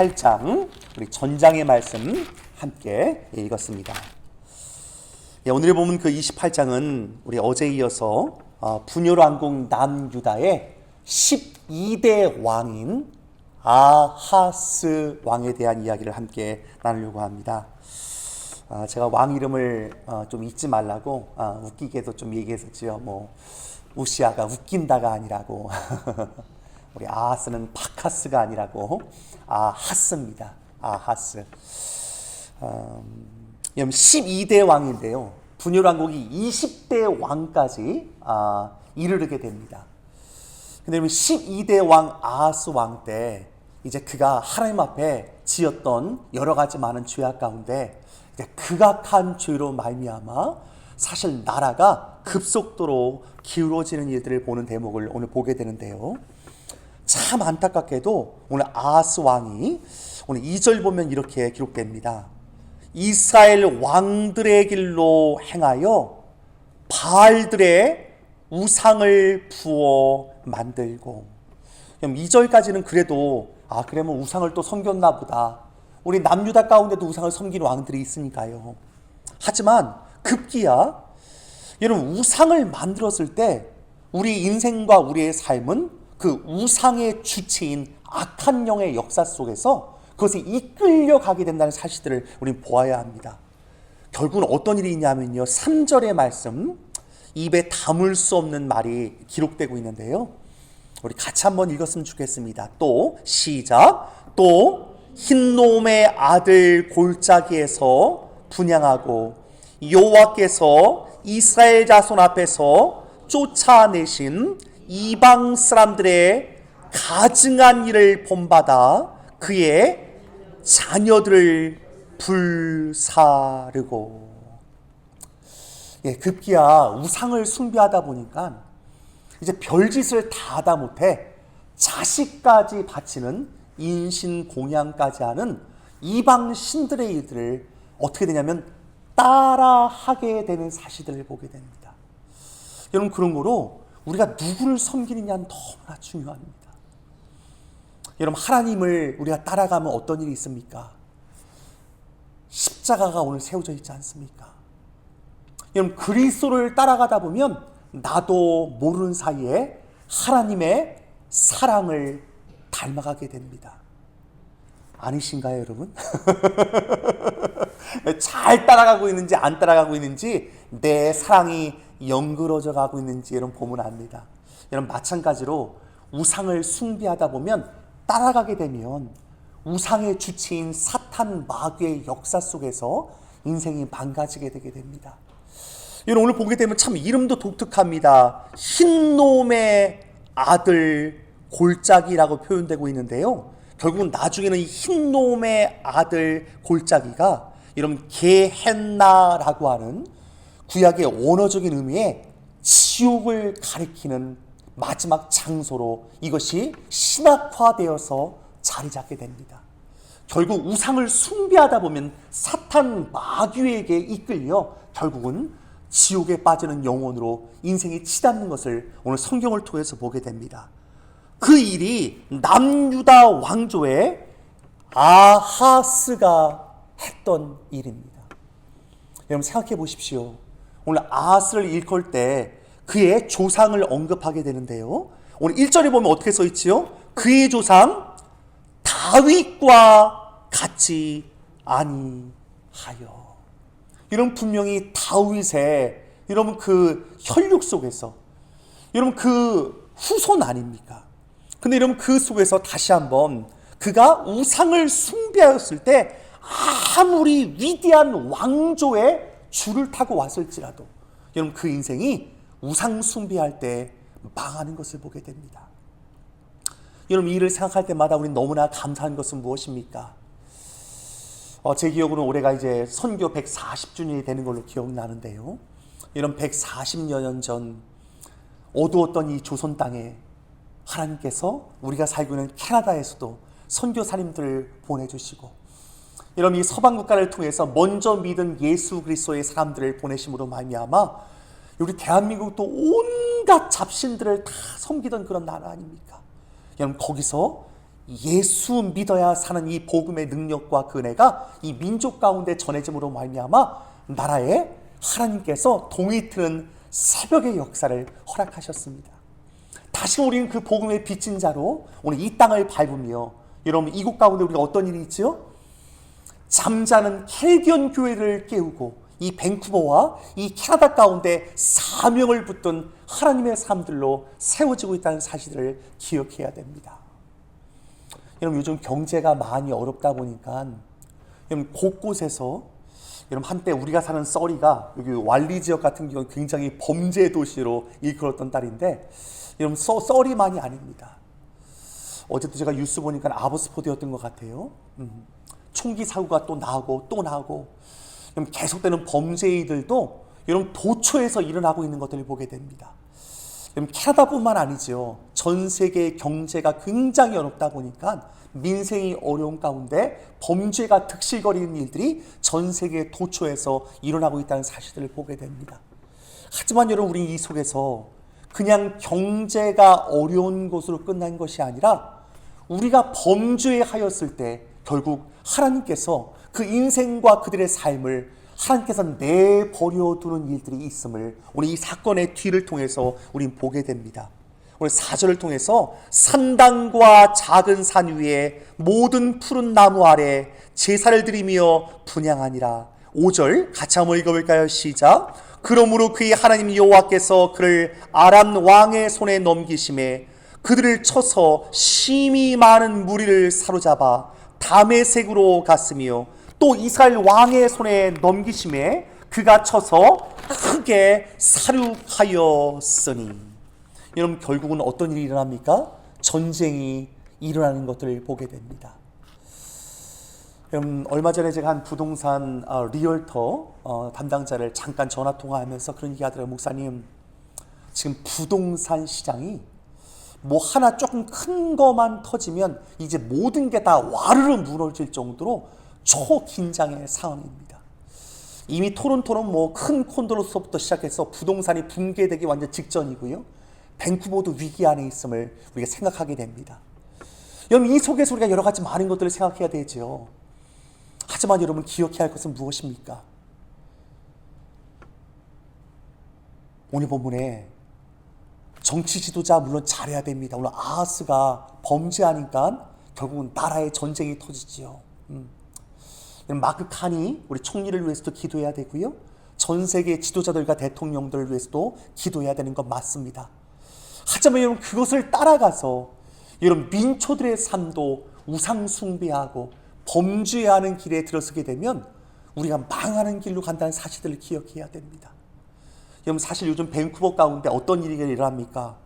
28장 우리 전장의 말씀 함께 읽었습니다. 오늘 보면 그 28장은 우리 어제 이어서 분열왕국 남유다의 12대 왕인 아하스 왕에 대한 이야기를 함께 나누려고 합니다. 제가 왕 이름을 좀 잊지 말라고 웃기게도 좀 얘기했었지요. 우시아가 웃긴다가 아니라고 우리 아하스는 바카스가 아니라고 아하스입니다. 아하스. 12대 왕인데요. 분열왕국이 20대 왕까지 이르게 됩니다. 근데 12대 왕 아하스 왕 때 이제 그가 하나님 앞에 지었던 여러 가지 많은 죄악 가운데 이제 극악한 죄로 말미암아 사실 나라가 급속도로 기울어지는 일들을 보는 대목을 오늘 보게 되는데요. 참 안타깝게도 오늘 아하스 왕이 오늘 2절 보면 이렇게 기록됩니다. 이스라엘 왕들의 길로 행하여 바알들의 우상을 부어 만들고. 2절까지는 그래도 그러면 우상을 또 섬겼나 보다. 우리 남유다 가운데도 우상을 섬긴 왕들이 있으니까요. 하지만 급기야 여러분 우상을 만들었을 때 우리 인생과 우리의 삶은 그 우상의 주체인 악한 영의 역사 속에서 그것에 이끌려가게 된다는 사실들을 우리는 보아야 합니다. 결국은 어떤 일이 있냐면요. 3절의 말씀, 입에 담을 수 없는 말이 기록되고 있는데요. 우리 같이 한번 읽었으면 좋겠습니다. 또 시작. 또 흰놈의 아들 골짜기에서 분향하고 여호와께서 이스라엘 자손 앞에서 쫓아내신 이방 사람들의 가증한 일을 본받아 그의 자녀들을 불사르고. 급기야 우상을 숭배하다 보니까 이제 별짓을 다 하다 못해 자식까지 바치는 인신공양까지 하는 이방 신들의 일들을 어떻게 되냐면 따라하게 되는 사실들을 보게 됩니다. 여러분 그런 거로 우리가 누구를 섬기느냐는 너무나 중요합니다. 여러분 하나님을 우리가 따라가면 어떤 일이 있습니까? 십자가가 오늘 세워져 있지 않습니까? 여러분 그리스도를 따라가다 보면 나도 모르는 사이에 하나님의 사랑을 닮아가게 됩니다. 아니신가요 여러분? 잘 따라가고 있는지 안 따라가고 있는지 내 사랑이 연그러져 가고 있는지 여러분 보면 압니다. 여러분 마찬가지로 우상을 숭배하다 보면 따라가게 되면 우상의 주체인 사탄 마귀의 역사 속에서 인생이 망가지게 되게 됩니다. 여러분 오늘 보게 되면 참 이름도 독특합니다. 흰놈의 아들 골짜기라고 표현되고 있는데요. 결국은 나중에는 이 흰놈의 아들 골짜기가 여러분 게헨나라고 하는 구약의 원어적인 의미의 지옥을 가리키는 마지막 장소로 이것이 신학화되어서 자리 잡게 됩니다. 결국 우상을 숭배하다 보면 사탄 마귀에게 이끌려 결국은 지옥에 빠지는 영혼으로 인생이 치닫는 것을 오늘 성경을 통해서 보게 됩니다. 그 일이 남유다 왕조의 아하스가 했던 일입니다. 여러분 생각해 보십시오. 오늘 아하스를 일컬 때 그의 조상을 언급하게 되는데요. 오늘 1절에 보면 어떻게 써 있지요? 그의 조상 다윗과 같지 아니하여. 여러분 분명히 다윗의 여러분 그 혈육 속에서 여러분 그 후손 아닙니까? 근데 여러분 그 속에서 다시 한번 그가 우상을 숭배하였을 때 아무리 위대한 왕조의 줄을 타고 왔을지라도 여러분 그 인생이 우상 숭배할 때 망하는 것을 보게 됩니다. 여러분 이 일을 생각할 때마다 우리는 너무나 감사한 것은 무엇입니까? 제 기억으로는 올해가 이제 선교 140주년이 되는 걸로 기억나는데요. 이런 140여 년 전 어두웠던 이 조선 땅에 하나님께서 우리가 살고 있는 캐나다에서도 선교사님들을 보내주시고 이런 이 서방 국가를 통해서 먼저 믿은 예수 그리스도의 사람들을 보내심으로 말미암아 우리 대한민국도 온갖 잡신들을 다 섬기던 그런 나라 아닙니까? 여러분 거기서 예수 믿어야 사는 이 복음의 능력과 그 은혜가 이 민족 가운데 전해짐으로 말미암아 나라에 하나님께서 동이 트는 새벽의 역사를 허락하셨습니다. 다시 우리는 그 복음의 빚진 자로 오늘 이 땅을 밟으며, 여러분 이곳 가운데 우리가 어떤 일이 있지요? 잠자는 캘기언 교회를 깨우고 이 밴쿠버와 이 캐나다 가운데 사명을 붙든 하나님의 사람들로 세워지고 있다는 사실을 기억해야 됩니다. 여러분 요즘 경제가 많이 어렵다 보니까 여러분 곳곳에서, 여러분 한때 우리가 사는 서리가 여기 왈리 지역 같은 경우 굉장히 범죄 도시로 일컬었던 딸인데, 여러분 서리만이 아닙니다. 어제도 제가 뉴스 보니까 아버스포드였던 것 같아요. 총기 사고가 또 나고 또 나고, 여러분 계속되는 범죄이들도 여러분 도처에서 일어나고 있는 것들을 보게 됩니다. 여러분 캐나다뿐만 아니죠. 전 세계의 경제가 굉장히 어렵다 보니까 민생이 어려운 가운데 범죄가 득실거리는 일들이 전 세계 도처에서 일어나고 있다는 사실들을 보게 됩니다. 하지만 여러분 우리 이 속에서 그냥 경제가 어려운 것으로 끝난 것이 아니라 우리가 범죄하였을 때 결국 하나님께서 그 인생과 그들의 삶을 하나님께서 내버려 두는 일들이 있음을 오늘 이 사건의 뒤를 통해서 우리는 보게 됩니다. 오늘 4절을 통해서 산당과 작은 산 위에 모든 푸른 나무 아래 제사를 드리며 분향하니라. 5절 같이 한번 읽어볼까요? 시작. 그러므로 그의 하나님 여호와께서 그를 아람 왕의 손에 넘기심에 그들을 쳐서 심히 많은 무리를 사로잡아 다메섹으로 갔으며 또 이스라엘 왕의 손에 넘기심에 그가 쳐서 크게 살육하였으니. 여러분 결국은 어떤 일이 일어납니까? 전쟁이 일어나는 것들을 보게 됩니다. 여러분 얼마 전에 제가 한 부동산 리얼터 담당자를 잠깐 전화 통화하면서 그런 얘기 하더라고요. 목사님, 지금 부동산 시장이 뭐 하나 조금 큰 거만 터지면 이제 모든 게 다 와르르 무너질 정도로 초긴장의 상황입니다. 이미 토론토는 뭐 큰 콘도로서부터 시작해서 부동산이 붕괴되기 완전 직전이고요. 밴쿠버도 위기 안에 있음을 우리가 생각하게 됩니다. 여러분 이 속에서 우리가 여러 가지 많은 것들을 생각해야 되죠. 하지만 여러분 기억해야 할 것은 무엇입니까? 오늘 본문에 정치 지도자 물론 잘해야 됩니다. 물론 아하스가 범죄하니까 결국은 나라의 전쟁이 터지지요. 마크 칸이 우리 총리를 위해서도 기도해야 되고요. 전 세계 지도자들과 대통령들을 위해서도 기도해야 되는 건 맞습니다. 하지만 여러분 그것을 따라가서 여러분 민초들의 삶도 우상 숭배하고 범죄하는 길에 들어서게 되면 우리가 망하는 길로 간다는 사실들을 기억해야 됩니다. 여러분 사실 요즘 밴쿠버 가운데 어떤 일이 일어납니까?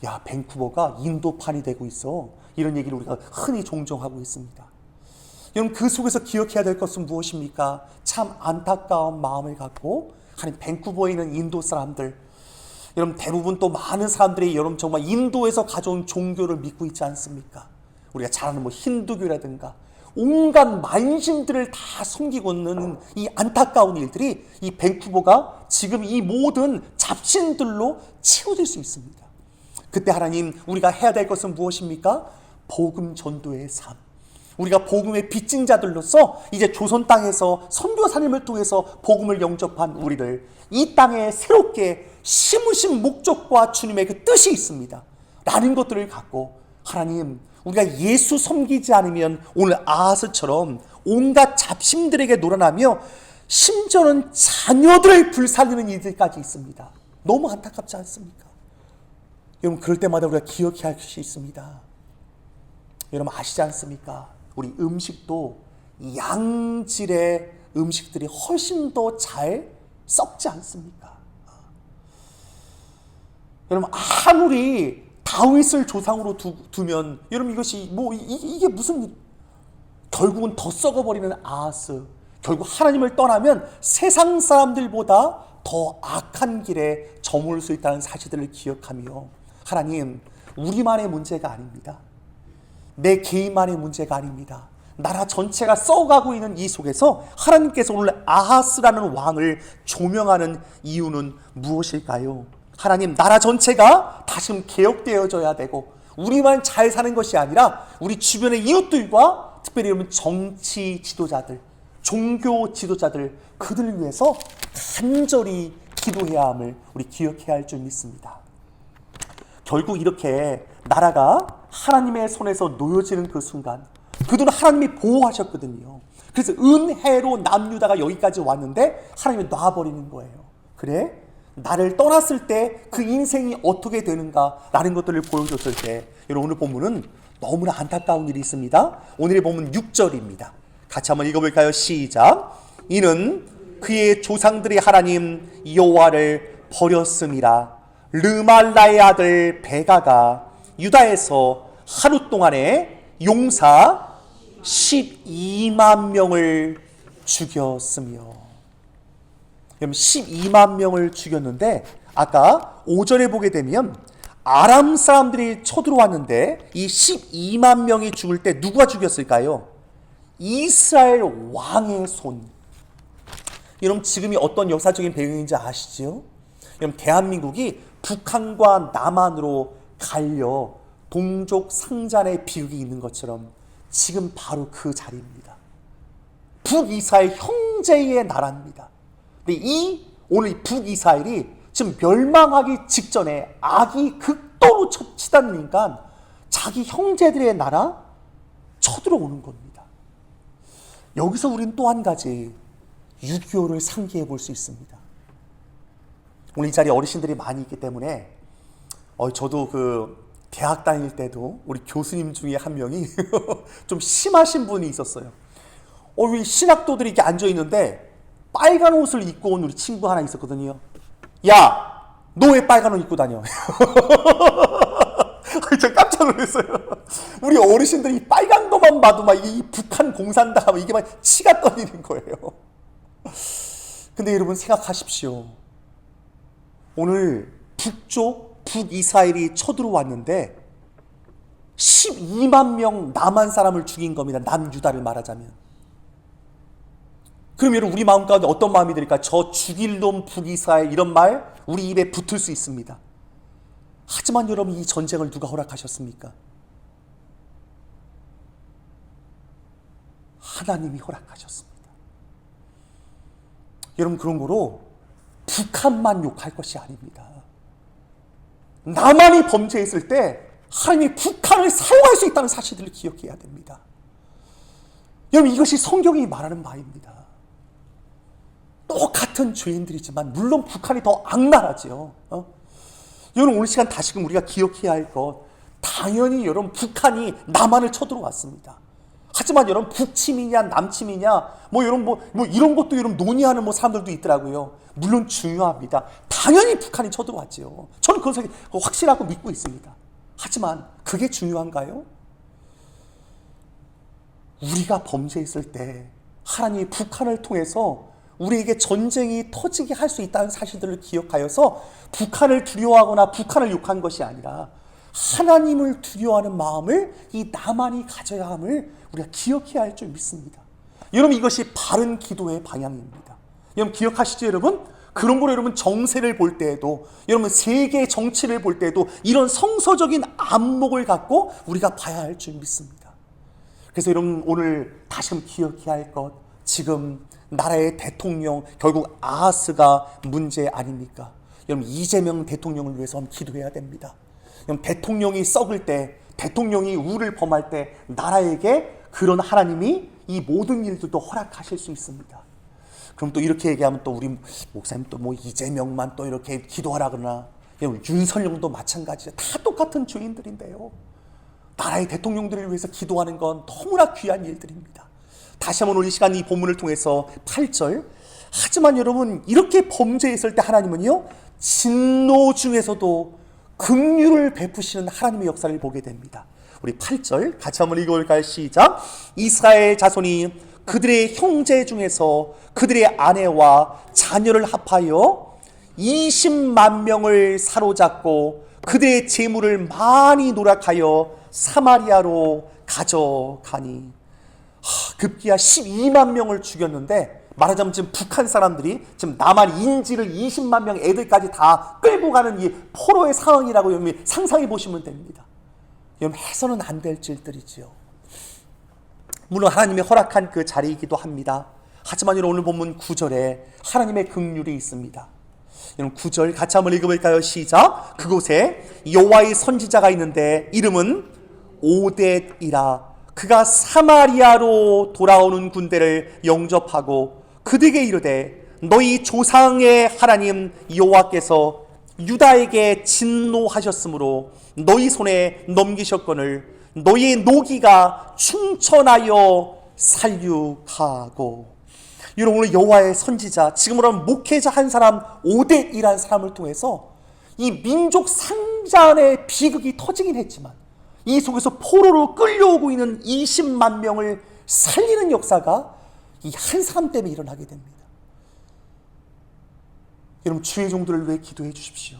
야, 밴쿠버가 인도판이 되고 있어. 이런 얘기를 우리가 흔히 종종 하고 있습니다. 여러분 그 속에서 기억해야 될 것은 무엇입니까? 참 안타까운 마음을 갖고 하는 밴쿠버에 있는 인도 사람들, 여러분 대부분 또 많은 사람들이 여러분 정말 인도에서 가져온 종교를 믿고 있지 않습니까? 우리가 잘 아는 뭐 힌두교라든가 온갖 만신들을 다 섬기고 있는 이 안타까운 일들이 이 밴쿠버가 지금 이 모든 잡신들로 채워질 수 있습니다. 그때 하나님 우리가 해야 될 것은 무엇입니까? 복음 전도의 삶. 우리가 복음의 빚진 자들로서 이제 조선 땅에서 선교사님을 통해서 복음을 영접한 우리를 이 땅에 새롭게 심으신 목적과 주님의 그 뜻이 있습니다 라는 것들을 갖고 하나님 우리가 예수 섬기지 않으면 오늘 아하스처럼 온갖 잡심들에게 놀아나며 심지어는 자녀들을 불살리는 일들까지 있습니다. 너무 안타깝지 않습니까? 여러분 그럴 때마다 우리가 기억해야 할 것이 있습니다. 여러분 아시지 않습니까? 우리 음식도 양질의 음식들이 훨씬 더 잘 썩지 않습니까? 여러분 아무리 다윗을 조상으로 두면 여러분 이것이 뭐 이게 무슨 일? 결국은 더 썩어버리는 아하스, 결국 하나님을 떠나면 세상 사람들보다 더 악한 길에 저물 수 있다는 사실들을 기억하며 하나님 우리만의 문제가 아닙니다. 내 개인만의 문제가 아닙니다. 나라 전체가 썩어가고 있는 이 속에서 하나님께서 오늘 아하스라는 왕을 조명하는 이유는 무엇일까요? 하나님 나라 전체가 다시금 개혁되어져야 되고 우리만 잘 사는 것이 아니라 우리 주변의 이웃들과 특별히 여러분 정치 지도자들, 종교 지도자들, 그들을 위해서 간절히 기도해야 함을 우리 기억해야 할 줄 믿습니다. 결국 이렇게 나라가 하나님의 손에서 놓여지는 그 순간 그들은 하나님이 보호하셨거든요. 그래서 은혜로 남유다가 여기까지 왔는데 하나님이 놔버리는 거예요. 그래? 나를 떠났을 때 그 인생이 어떻게 되는가라는 것들을 보여줬을 때 여러분 오늘 본문은 너무나 안타까운 일이 있습니다. 오늘의 본문 6절입니다. 같이 한번 읽어볼까요? 시작. 이는 그의 조상들의 하나님 여호와를 버렸음이라. 르말라의 아들 베가가 유다에서 하루 동안에 용사 12만 명을 죽였으며, 그럼 12만 명을 죽였는데 아까 5절에 보게 되면 아람 사람들이 쳐들어왔는데 이 12만 명이 죽을 때 누가 죽였을까요? 이스라엘 왕의 손. 여러분 지금이 어떤 역사적인 배경인지 아시죠? 여러분 대한민국이 북한과 남한으로 갈려 동족 상잔의 비극이 있는 것처럼 지금 바로 그 자리입니다. 북이스라엘 형제의 나라입니다. 근데 오늘 북이스라엘이 지금 멸망하기 직전에 악이 극도로 치닫으니까 자기 형제들의 나라 쳐들어오는 겁니다. 여기서 우리는 또 한 가지 6.25를 상기해 볼 수 있습니다. 오늘 이 자리에 어르신들이 많이 있기 때문에 저도 그 대학 다닐 때도 우리 교수님 중에 한 명이 좀 심하신 분이 있었어요. 우리 신학도들이 이렇게 앉아 있는데 빨간 옷을 입고 온 우리 친구 하나 있었거든요. 야, 너 왜 빨간 옷 입고 다녀? 제가 깜짝 놀랐어요. 우리 어르신들이 빨간 것만 봐도 막 이 북한 공산당하면 이게 막 치가 떨리는 거예요. 근데 여러분 생각하십시오. 오늘 북이스라엘이 쳐들어왔는데 12만 명 남한 사람을 죽인 겁니다. 남유다를 말하자면. 그럼 여러분 우리 마음 가운데 어떤 마음이 들까? 저 죽일 놈 북이스라엘 이런 말 우리 입에 붙을 수 있습니다. 하지만 여러분 이 전쟁을 누가 허락하셨습니까? 하나님이 허락하셨습니다. 여러분 그런 거로 북한만 욕할 것이 아닙니다. 남한이 범죄했을 때 하나님이 북한을 사용할 수 있다는 사실들을 기억해야 됩니다. 여러분 이것이 성경이 말하는 바입니다. 똑같은 죄인들이지만 물론 북한이 더 악랄하죠. 여러분 오늘 시간 다시금 우리가 기억해야 할 것, 당연히 여러분 북한이 남한을 쳐들어왔습니다. 하지만 여러분 북침이냐 남침이냐 여러분 이런 것도 여러분 논의하는 사람들도 있더라고요. 물론 중요합니다. 당연히 북한이 쳐들어왔죠. 저는 그것을 확신하고 믿고 있습니다. 하지만 그게 중요한가요? 우리가 범죄했을 때 하나님이 북한을 통해서 우리에게 전쟁이 터지게 할 수 있다는 사실들을 기억하여서 북한을 두려워하거나 북한을 욕한 것이 아니라 하나님을 두려워하는 마음을 이 남한이 가져야 함을 우리가 기억해야 할 줄 믿습니다. 여러분 이것이 바른 기도의 방향입니다. 여러분 기억하시죠 여러분? 그런 거로 여러분 정세를 볼 때에도 여러분 세계 정치를 볼 때에도 이런 성서적인 안목을 갖고 우리가 봐야 할 줄 믿습니다. 그래서 여러분 오늘 다시금 기억해야 할 것, 지금 나라의 대통령 결국 아하스가 문제 아닙니까? 여러분 이재명 대통령을 위해서 기도해야 됩니다. 여러분 대통령이 썩을 때, 대통령이 우를 범할 때 나라에게 그런 하나님이 이 모든 일들도 허락하실 수 있습니다. 그럼 또 이렇게 얘기하면 또 우리 목사님 또 이재명만 또 이렇게 기도하라 그러나, 여러분 윤석열도 마찬가지예요. 다 똑같은 죄인들인데요. 나라의 대통령들을 위해서 기도하는 건 너무나 귀한 일들입니다. 다시 한번 오늘 이 시간 이 본문을 통해서 8절, 하지만 여러분 이렇게 범죄했을 때 하나님은요 진노 중에서도 긍휼을 베푸시는 하나님의 역사를 보게 됩니다. 우리 8절 같이 한번 읽어볼까요? 시작. 이스라엘 자손이 그들의 형제 중에서 그들의 아내와 자녀를 합하여 20만 명을 사로잡고 그들의 재물을 많이 노력하여 사마리아로 가져가니, 급기야 12만 명을 죽였는데 말하자면 지금 북한 사람들이 지금 남한 인지를 20만 명 애들까지 다 끌고 가는 이 포로의 상황이라고 상상해 보시면 됩니다. 여러분 해서는 안 될 일들이지요. 물론 하나님의 허락한 그 자리이기도 합니다. 하지만 여러분 오늘 본문 9절에 하나님의 긍휼이 있습니다. 여러분 9절 같이 한번 읽어볼까요? 시작. 그곳에 여호와의 선지자가 있는데 이름은 오뎃이라. 그가 사마리아로 돌아오는 군대를 영접하고 그들에게 이르되 너희 조상의 하나님 여호와께서 유다에게 진노하셨으므로 너희 손에 넘기셨거늘 너희의 노기가 충천하여 살육하고. 여러분 오늘 여호와의 선지자, 지금으로 하면 목회자 한 사람 오뎃이라는 사람을 통해서 이 민족 상잔의 비극이 터지긴 했지만 이 속에서 포로로 끌려오고 있는 20만 명을 살리는 역사가 이 한 사람 때문에 일어나게 됩니다. 여러분 주의 종들을 위해 기도해 주십시오.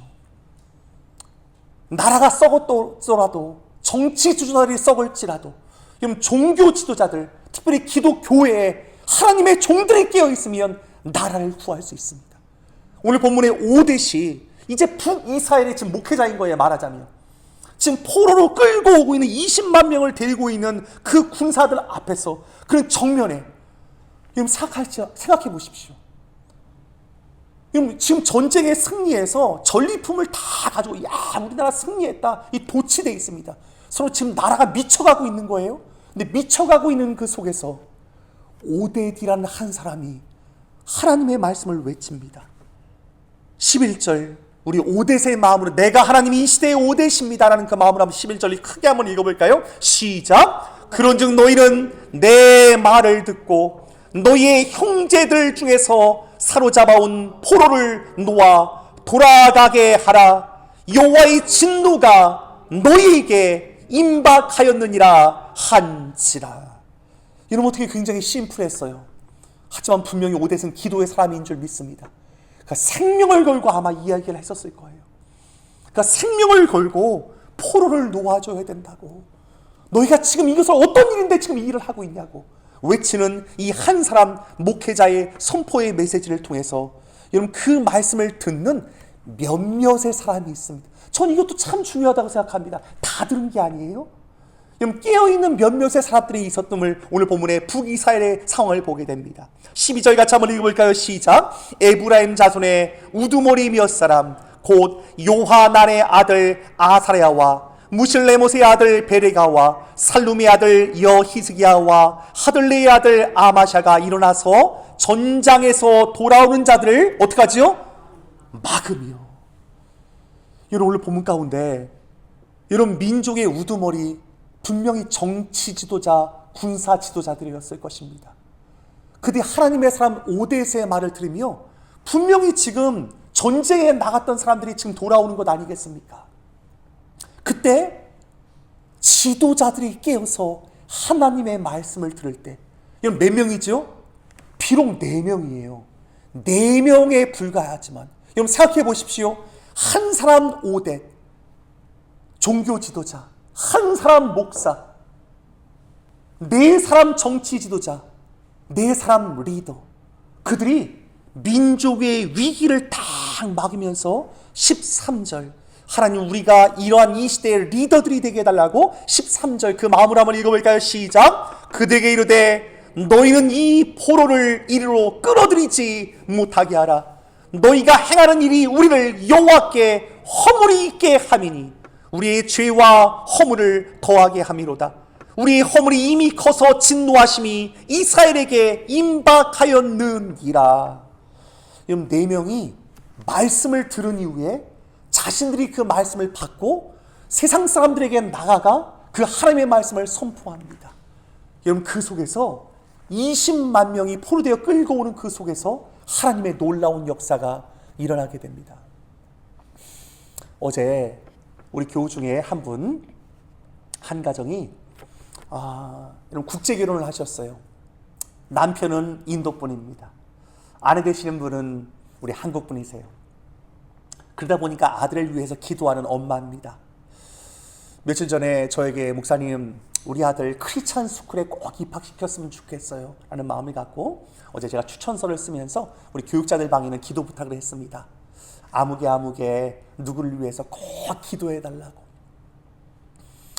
나라가 썩었더라도, 정치 지도자들이 썩을지라도, 여러분 종교 지도자들, 특별히 기독교회에 하나님의 종들이 깨어있으면 나라를 구할 수 있습니다. 오늘 본문의 오뎃이 이제 북이스라엘의 지금 목회자인 거예요. 말하자면 지금 포로로 끌고 오고 있는 20만 명을 데리고 있는 그 군사들 앞에서 그 정면에 여러분 생각해 보십시오. 여러분 지금 전쟁에 승리해서 전리품을 다 가지고 우리나라 승리했다 이 도취되어 있습니다. 서로 지금 나라가 미쳐가고 있는 거예요. 근데 미쳐가고 있는 그 속에서 오뎃이라는 한 사람이 하나님의 말씀을 외칩니다. 11절 우리 오뎃의 마음으로 내가 하나님이 이 시대의 오뎃입니다 라는 그 마음으로 한번 11절 크게 한번 읽어볼까요? 시작. 그런즉 너희는 내 말을 듣고 너희의 형제들 중에서 사로잡아온 포로를 놓아 돌아가게 하라. 여호와의 진노가 너희에게 임박하였느니라 한지라. 이러면 어떻게 굉장히 심플했어요. 하지만 분명히 오뎃은 기도의 사람인 줄 믿습니다. 그러니까 생명을 걸고 아마 이야기를 했었을 거예요. 그러니까 생명을 걸고 포로를 놓아줘야 된다고. 너희가 지금 이것을 어떤 일인데 지금 이 일을 하고 있냐고 외치는 이 한 사람 목회자의 선포의 메시지를 통해서 여러분 그 말씀을 듣는 몇몇의 사람이 있습니다. 전 이것도 참 중요하다고 생각합니다. 다 들은 게 아니에요. 여러분 깨어있는 몇몇의 사람들이 있었음을 오늘 본문의 북이스라엘의 상황을 보게 됩니다. 12절 같이 한번 읽어볼까요? 시작. 에브라임 자손의 우두머리 몇 사람 곧 요하난의 아들 아사랴와 무실레못의 아들 베레가와 살룸의 아들 여히스기야와 하들레의 아들 아마샤가 일어나서 전장에서 돌아오는 자들을 어떻게 하지요? 막으며. 여러분 오늘 본문 가운데 여러분 민족의 우두머리 분명히 정치 지도자, 군사 지도자들이었을 것입니다. 그들이 하나님의 사람 오뎃의 말을 들으며 분명히 지금 전쟁에 나갔던 사람들이 지금 돌아오는 것 아니겠습니까? 그때 지도자들이 깨어서 하나님의 말씀을 들을 때 여러분 몇 명이죠? 비록 4명이에요. 4명에 불과하지만 여러분 생각해 보십시오. 한 사람 오뎃, 종교 지도자, 한 사람 목사, 4사람 정치 지도자, 4사람 리더, 그들이 민족의 위기를 딱 막으면서 13절 하나님 우리가 이러한 이 시대의 리더들이 되게 해달라고 13절 그 마음을 한번 읽어볼까요? 시작. 그들에게 이르되 너희는 이 포로를 이리로 끌어들이지 못하게 하라. 너희가 행하는 일이 우리를 여호와께 허물이 있게 함이니 우리의 죄와 허물을 더하게 함이로다. 우리의 허물이 이미 커서 진노하심이 이스라엘에게 임박하였느니라. 여러분 4명이 말씀을 들은 이후에 자신들이 그 말씀을 받고 세상 사람들에게 나아가 그 하나님의 말씀을 선포합니다. 여러분 그 속에서 20만 명이 포로되어 끌고 오는 그 속에서 하나님의 놀라운 역사가 일어나게 됩니다. 어제 우리 교우 중에 한 가정이 이런 국제 결혼을 하셨어요. 남편은 인도 분입니다. 아내 되시는 분은 우리 한국 분이세요. 그러다 보니까 아들을 위해서 기도하는 엄마입니다. 며칠 전에 저에게 목사님 우리 아들 크리스찬 스쿨에 꼭 입학시켰으면 좋겠어요 라는 마음을 갖고 어제 제가 추천서를 쓰면서 우리 교육자들 방에는 기도 부탁을 했습니다. 아무개 누구를 위해서 꼭 기도해 달라고.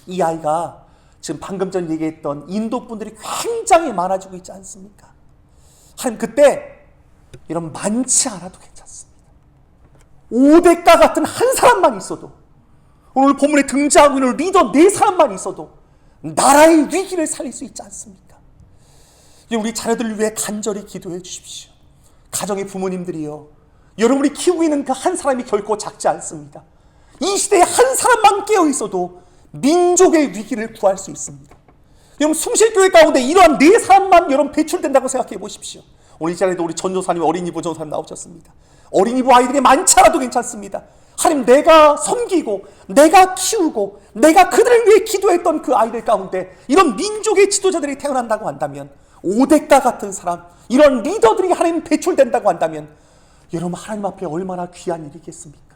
이 아이가 지금 방금 전 얘기했던 인도 분들이 굉장히 많아지고 있지 않습니까? 하나님 그때 이런 많지 않아도 괜찮습니다. 5대가 같은 한 사람만 있어도, 오늘 본문에 등장하고 있는 리더 4사람만 있어도 나라의 위기를 살릴 수 있지 않습니까? 우리 자녀들을 위해 간절히 기도해 주십시오. 가정의 부모님들이요, 여러분이 키우고 있는 그 한 사람이 결코 작지 않습니다. 이 시대에 한 사람만 깨어 있어도 민족의 위기를 구할 수 있습니다. 여러분, 숭실교회 가운데 이러한 4사람만 여러분 배출된다고 생각해 보십시오. 오늘 이 자리에도 우리 전도사님, 어린이부 전도사님 나오셨습니다. 어린이부 아이들이 많지 않아도 괜찮습니다. 하나님, 내가 섬기고 내가 키우고 내가 그들을 위해 기도했던 그 아이들 가운데 이런 민족의 지도자들이 태어난다고 한다면, 5대가 같은 사람, 이런 리더들이 하나님 배출된다고 한다면 여러분, 하나님 앞에 얼마나 귀한 일이겠습니까?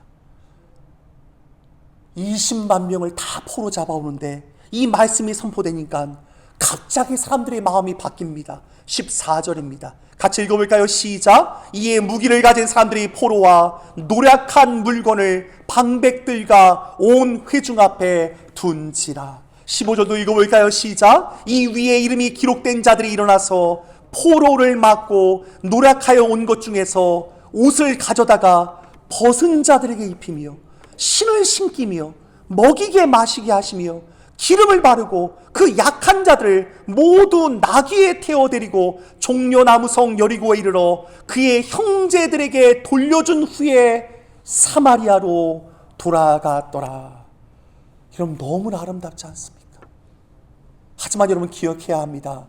20만 명을 다 포로 잡아오는데 이 말씀이 선포되니까 갑자기 사람들의 마음이 바뀝니다. 14절입니다. 같이 읽어볼까요? 시작. 이에 무기를 가진 사람들이 포로와 노략한 물건을 방백들과 온 회중 앞에 둔지라. 15절도 읽어볼까요? 시작. 이 위에 이름이 기록된 자들이 일어나서 포로를 맞고 노략하여 온 것 중에서 옷을 가져다가 벗은 자들에게 입히며 신을 신기며 먹이게 마시게 하시며 기름을 바르고 그 약한 자들을 모두 나귀에 태워드리고 종려나무성 여리고에 이르러 그의 형제들에게 돌려준 후에 사마리아로 돌아갔더라. 여러분, 너무나 아름답지 않습니까? 하지만 여러분, 기억해야 합니다.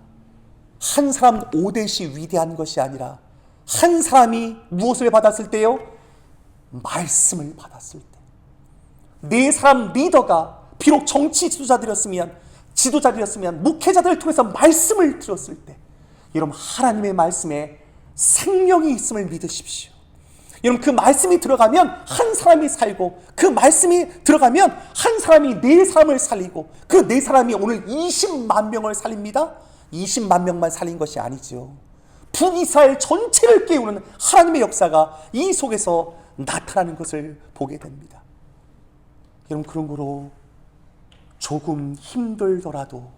한 사람 5대시 위대한 것이 아니라 한 사람이 무엇을 받았을 때요? 말씀을 받았을 때. 4사람 리더가 비록 정치 지도자들이었으면 목회자들을 통해서 말씀을 들었을 때, 여러분, 하나님의 말씀에 생명이 있음을 믿으십시오. 여러분, 그 말씀이 들어가면 한 사람이 살고, 그 말씀이 들어가면 한 사람이 4사람을 살리고, 그 4사람이 오늘 20만 명을 살립니다. 20만 명만 살린 것이 아니죠. 북이스라엘 전체를 깨우는 하나님의 역사가 이 속에서 나타나는 것을 보게 됩니다. 여러분, 그런 거로 조금 힘들더라도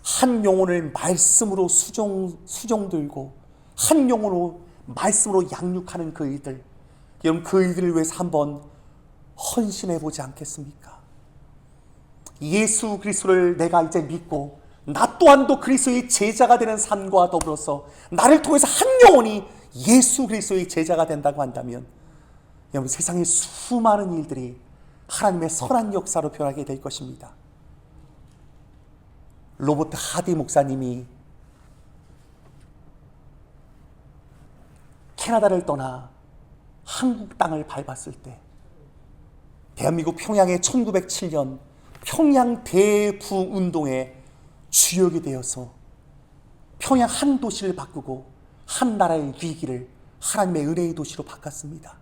한 영혼을 말씀으로 수종들고 한 영혼으로 말씀으로 양육하는 그 일들, 여러분, 그 일들을 위해서 한번 헌신해 보지 않겠습니까? 예수 그리스도를 내가 이제 믿고 나 또한도 그리스도의 제자가 되는 삶과 더불어서 나를 통해서 한 영혼이 예수 그리스도의 제자가 된다고 한다면, 여러분, 세상의 수많은 일들이 하나님의 선한 역사로 변하게 될 것입니다. 로버트 하디 목사님이 캐나다를 떠나 한국 땅을 밟았을 때, 대한민국 평양의 1907년 평양 대부운동의 주역이 되어서 평양 한 도시를 바꾸고 한 나라의 위기를 하나님의 은혜의 도시로 바꿨습니다.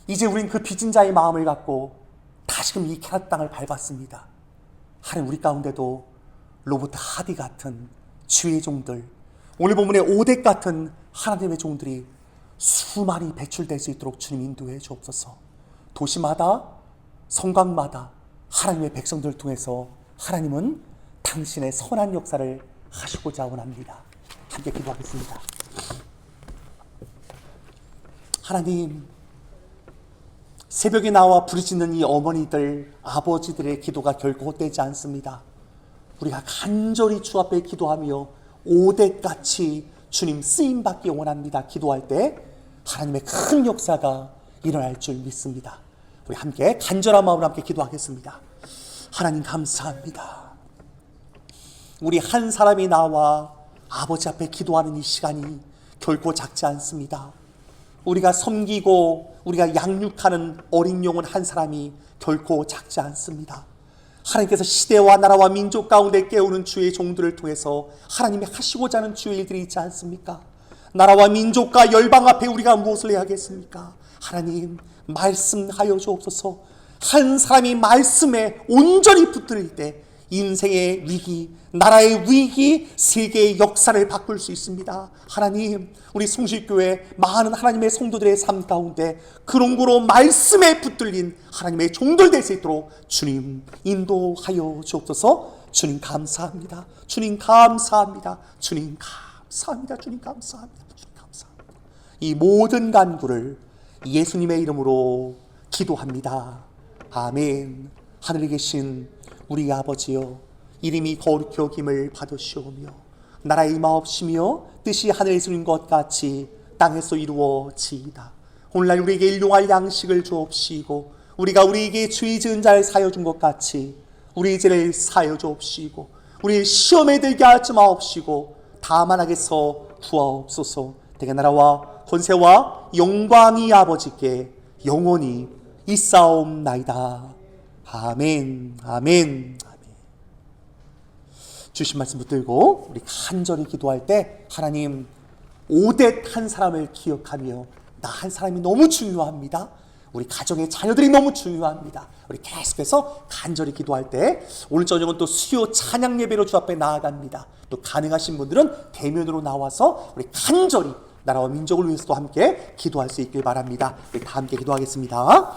이제 우린 그 빚진 자의 마음을 갖고 다시금 이 캐나다 땅을 밟았습니다. 하나님, 우리 가운데도 로버트 하디 같은 주의 종들, 오늘 본문의 5대 같은 하나님의 종들이 수많이 배출될 수 있도록 주님 인도해 주옵소서. 도시마다 성곽마다 하나님의 백성들을 통해서 하나님은 당신의 선한 역사를 하시고자 원합니다. 함께 기도하겠습니다. 하나님, 새벽에 나와 부르짖는 이 어머니들, 아버지들의 기도가 결코 헛되지 않습니다. 우리가 간절히 주 앞에 기도하며 5대같이 주님 쓰임받기 원합니다. 기도할 때 하나님의 큰 역사가 일어날 줄 믿습니다. 우리 함께 간절한 마음으로 함께 기도하겠습니다. 하나님, 감사합니다. 우리 한 사람이 나와 아버지 앞에 기도하는 이 시간이 결코 작지 않습니다. 우리가 섬기고 우리가 양육하는 어린 영혼 한 사람이 결코 작지 않습니다. 하나님께서 시대와 나라와 민족 가운데 깨우는 주의 종들을 통해서 하나님이 하시고자 하는 주의 일들이 있지 않습니까? 나라와 민족과 열방 앞에 우리가 무엇을 해야 하겠습니까? 하나님, 말씀하여 주옵소서. 한 사람이 말씀에 온전히 붙들 때 인생의 위기, 나라의 위기, 세계의 역사를 바꿀 수 있습니다. 하나님, 우리 성실교회 많은 하나님의 성도들의 삶 가운데 그런고로 말씀에 붙들린 하나님의 종들 될 수 있도록 주님 인도하여 주옵소서. 주님 감사합니다. 주님 감사합니다. 주님 감사합니다. 주님 감사합니다. 주님 감사합니다. 이 모든 간구를 예수님의 이름으로 기도합니다. 아멘. 하늘에 계신 우리 아버지여, 이름이 거룩히 여김을 받으시오며 나라의 임하옵시며 뜻이 하늘에서 이룬 것 같이 땅에서 이루어지이다. 오늘날 우리에게 일용할 양식을 주옵시고 우리가 우리에게 죄 지은 자를 사하여 준 것 같이 우리 죄를 사하여 주옵시고 우리 시험에 들게 하지 마옵시고 다만 악에서 구하옵소서. 대개 나라와 권세와 영광이 아버지께 영원히 있사옵나이다. 아멘, 아멘, 아멘. 주신 말씀 붙들고 우리 간절히 기도할 때 하나님, 오뎃 한 사람을 기억하며 나 한 사람이 너무 중요합니다. 우리 가정의 자녀들이 너무 중요합니다. 우리 계속해서 간절히 기도할 때 오늘 저녁은 또 수요 찬양 예배로 주 앞에 나아갑니다. 또 가능하신 분들은 대면으로 나와서 우리 간절히 나라와 민족을 위해서도 함께 기도할 수 있길 바랍니다. 우리 다 함께 기도하겠습니다.